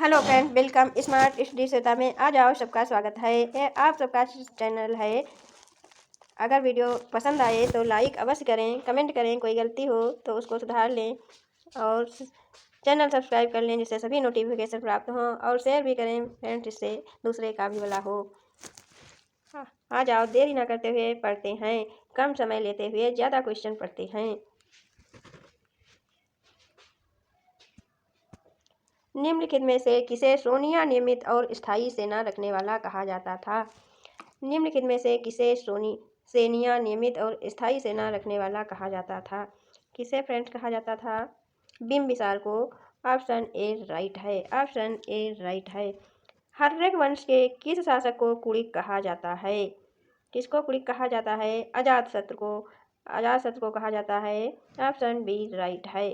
Hello friends, welcome smart study Shweta में। आज आओ, सबका स्वागत है। ये आप सबका चैनल है। अगर वीडियो पसंद आए तो लाइक अवश्य करें, कमेंट करें, कोई गलती हो तो उसको सुधार लें और चैनल सब्सक्राइब कर लें जिससे सभी नोटिफिकेशन प्राप्त हों, और शेयर भी करें फ्रेंड्स, जिससे दूसरे का भी भला हो। आ जाओ, देरी ना करते हुए पढ़ते हैं, कम समय लेते हुए ज़्यादा क्वेश्चन पढ़ते हैं। निम्नलिखित में से किसे सोनिया नियमित और स्थायी सेना रखने वाला कहा जाता था? निम्नलिखित में से किसे सेनिया नियमित और स्थायी सेना रखने वाला कहा जाता था? किसे फ्रेंड्स कहा जाता था? बिम्बिसार को। ऑप्शन ए राइट है। ऑप्शन ए राइट है। हर्यक वंश के किस शासक को कुड़िक कहा जाता है? किसको कुड़िक कहा जाता है? अजातशत्रु को। अजातशत्रु को कहा जाता है। ऑप्शन बी राइट है।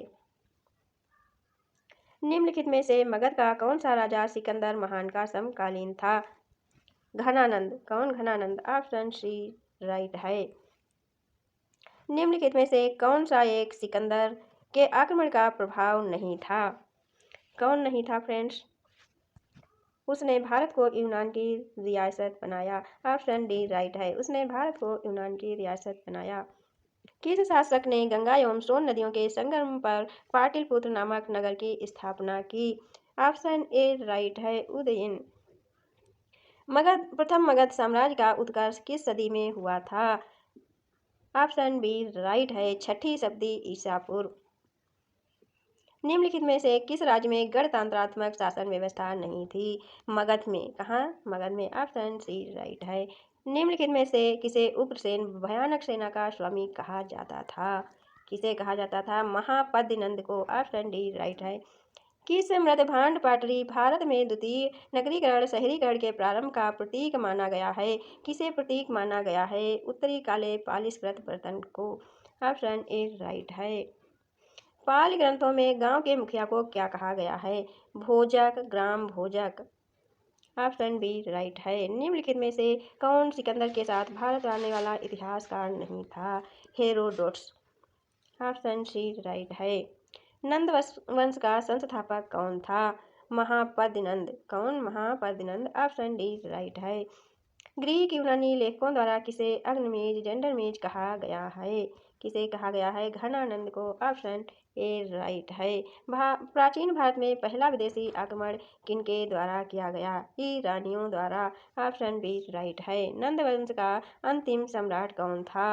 निम्नलिखित में से मगध का कौन सा राजा सिकंदर महान का समकालीन था? घनानंद। कौन? घनानंद। ऑप्शन सी राइट है। निम्नलिखित में से कौन सा एक सिकंदर के आक्रमण का प्रभाव नहीं था? कौन नहीं था फ्रेंड्स? उसने भारत को यूनान की रियासत बनाया। ऑप्शन डी राइट है। उसने भारत को यूनान की रियासत बनाया। किस शासक ने गंगा एवं सोन नदियों के संगम पर पाटलिपुत्र नामक नगर की स्थापना की? ऑप्शन ए राइट है। उदयन। प्रथम मगध साम्राज्य का उत्कर्ष किस सदी में हुआ था? ऑप्शन बी राइट है। 6ठी शताब्दी ईसा पूर्व। निम्नलिखित में से किस राज्य में गणतंत्रात्मक शासन व्यवस्था नहीं थी? मगध में। कहाँ? मगध में। ऑप्शन सी राइट है। निम्नलिखित में से किसे उग्रसेन भयानक सेना का स्वामी कहा जाता था? किसे कहा जाता था? महापद्यनंद को। ऑप्शन डी राइट है। किस मृदभांड पाटरी भारत में द्वितीय नगरीकरण शहरीकरण के प्रारंभ का प्रतीक माना गया है? किसे प्रतीक माना गया है? उत्तरी काले पालिशकृत बर्तन को। ऑप्शन ए राइट है। पाल ग्रंथों में गांव के मुखिया को क्या कहा गया है? भोजक, ग्राम भोजक। ऑप्शन बी राइट है। निम्नलिखित में से कौन सिकंदर के साथ भारत आने वाला इतिहासकार नहीं था? हेरोडोटस। ऑप्शन सी राइट है। नंद वंश का संस्थापक कौन था? महापद्यनंद। कौन? महापद्यनंद। ऑप्शन डी राइट है। ग्रीक यूनानी लेखकों द्वारा किसे अग्निमेज जेंडरमेज कहा गया है? किसे कहा गया है? घनानंद को। ऑप्शन ए राइट है। प्राचीन भारत में पहला विदेशी आक्रमण किनके द्वारा किया गया? ईरानियों द्वारा। ऑप्शन बी राइट है। नंद वंश का अंतिम सम्राट कौन था?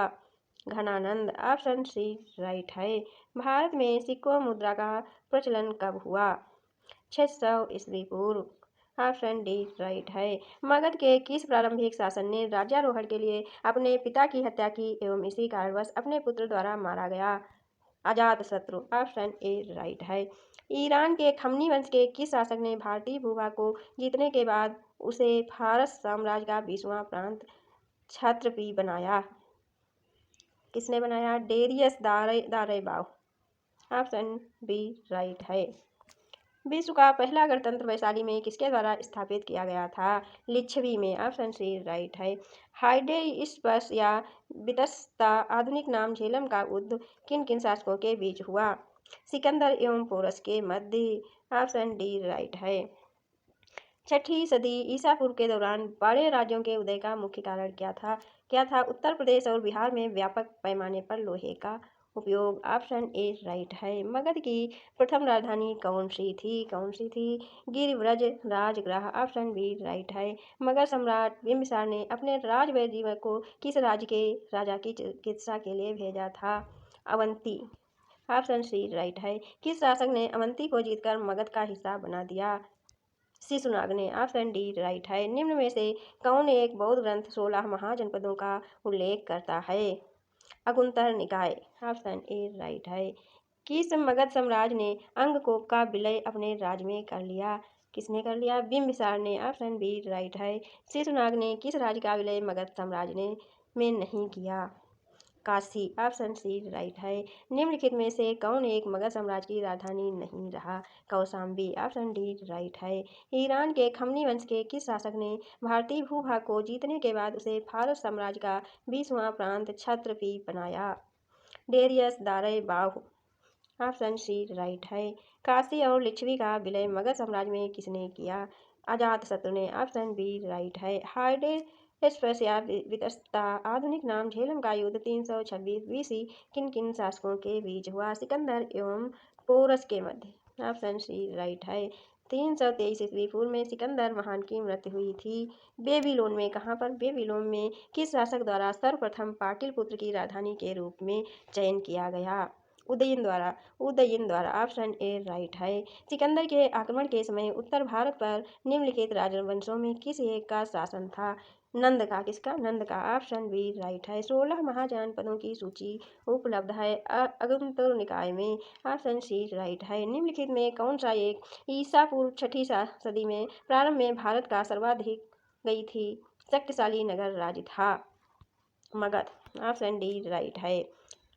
घनानंद। ऑप्शन सी राइट है। भारत में सिक्कों मुद्रा का प्रचलन कब हुआ? 600 ईस्वी पूर्व। ऑप्शन डी राइट है। मगध के किस प्रारंभिक शासन ने राज्यारोहण के लिए अपने पिता की हत्या की एवं इसी कारणवश अपने पुत्र द्वारा मारा गया? अजातशत्रु। ऑप्शन ए राइट है। ईरान के खमनी वंश के किस शासक ने भारतीय भूभाग को जीतने के बाद उसे फारस साम्राज्य का 20वां प्रांत छत्रपी बनाया? किसने बनाया? डेरियस दारेबाव। ऑप्शन बी राइट है। विश्व का पहला गणतंत्र वैशाली में किसके द्वारा स्थापित किया गया था? लिच्छवी में। ऑप्शन सी राइट है। हाइडेस्पस या बितस्ता आधुनिक नाम झेलम का युद्ध किन किन शासकों के बीच हुआ? सिकंदर एवं पोरस के मध्य। ऑप्शन डी राइट है। 6ठी सदी ईसा पूर्व के दौरान बड़े राज्यों के उदय का मुख्य कारण क्या था? क्या था? उत्तर प्रदेश और बिहार में व्यापक पैमाने पर लोहे का उपयोग। ऑप्शन ए राइट है। मगध की प्रथम राजधानी कौन सी थी? कौन सी थी? Girivraja Rajagriha. Option B right है। मगध सम्राट बिम्बिसार ने अपने राजवैदिक को किस राज्य के राजा की चिकित्सा के लिए भेजा था? अवंती। ऑप्शन सी राइट है। किस शासक ने अवंती को जीतकर मगध का हिस्सा बना दिया? शिशुनाग ने। ऑप्शन डी राइट है। निम्न में से कौन एक बौद्ध ग्रंथ 16 महाजनपदों का उल्लेख करता है? अकुंतर निकाय। ऑप्शन ए राइट है। किस मगध साम्राज्य ने अंगकोप का विलय अपने राज्य में कर लिया? किसने कर लिया? बिम्बिसार ने। ऑप्शन बी राइट है। शिशुनाग ने किस राज्य का विलय मगध साम्राज्य ने में नहीं किया? काशी। ऑप्शन सी राइट है। निम्नलिखित में से कौन एक मगध साम्राज्य की राजधानी नहीं रहा? कौशाम्बी। ऑप्शन डी राइट है। ईरान के खमनी वंश के किस शासक ने भारतीय भूभाग को जीतने के बाद उसे फारस साम्राज्य का 20वां प्रांत छत्रपी बनाया? डेरियस दारेबाव। ऑप्शन सी राइट है। काशी और लिच्छवी का विलय मगध साम्राज्य में किसने किया? अजातशत्रु ने। ऑप्शन बी राइट है। हाइडेस्पस या वितस्ता आधुनिक नाम झेलम का युद्ध 326 बीसी किन किन शासकों के बीच हुआ? सिकंदर एवं पोरस के मध्य। ऑप्शन सी राइट है। 323 ईस्वी पूर्व में सिकंदर महान की मृत्यु हुई थी। बेबीलोन में। कहाँ पर? बेबीलोन में किस शासक द्वारा सर्वप्रथम पाटलिपुत्र की राजधानी के रूप में चयन किया गया? उदयन द्वारा। ऑप्शन ए राइट है। सिकंदर के आक्रमण के समय उत्तर भारत पर निम्नलिखित राजवंशों में किस एक का शासन था? नंद का। किसका? नंद का। ऑप्शन बी राइट है। 16 महाजनपदों की सूची उपलब्ध है अगुंतुर निकाय में। ऑप्शन सी राइट है। निम्नलिखित में कौन सा एक ईसा पूर्व 6ठी सदी में प्रारंभ में भारत का सर्वाधिक गई थी शक्तिशाली नगर राज्य था? मगध। ऑप्शन डी राइट है।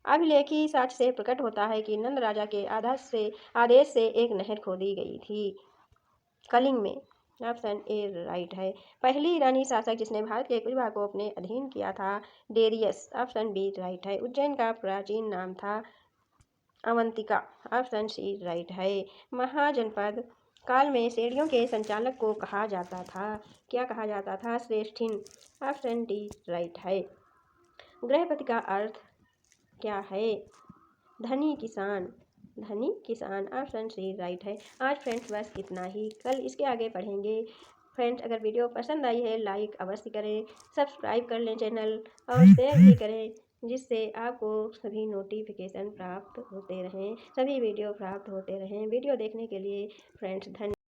अभिलेखी साक्ष्य से प्रकट होता है कि नंद राजा के आदेश से एक नहर खोदी गई थी कलिंग में। ऑप्शन ए राइट है। पहली ईरानी शासक जिसने भारत के कुछ भाग को अपने अधीन किया था? डेरियस। ऑप्शन बी राइट है। उज्जैन का प्राचीन नाम था अवंतिका। ऑप्शन सी राइट है। महाजनपद काल में शेड़ियों के संचालक को कहा जाता था? क्या कहा जाता था? श्रेष्ठिन। ऑप्शन डी राइट है। गृहपति का अर्थ क्या है? धनी किसान। धनी किसान। ऑप्शन सी राइट है। आज फ्रेंड्स बस इतना ही, कल इसके आगे पढ़ेंगे। फ्रेंड्स अगर वीडियो पसंद आई है लाइक अवश्य करें, सब्सक्राइब कर लें चैनल और शेयर भी करें, जिससे आपको सभी नोटिफिकेशन प्राप्त होते रहें, सभी वीडियो प्राप्त होते रहें। वीडियो देखने के लिए फ्रेंड्स धन्यवाद।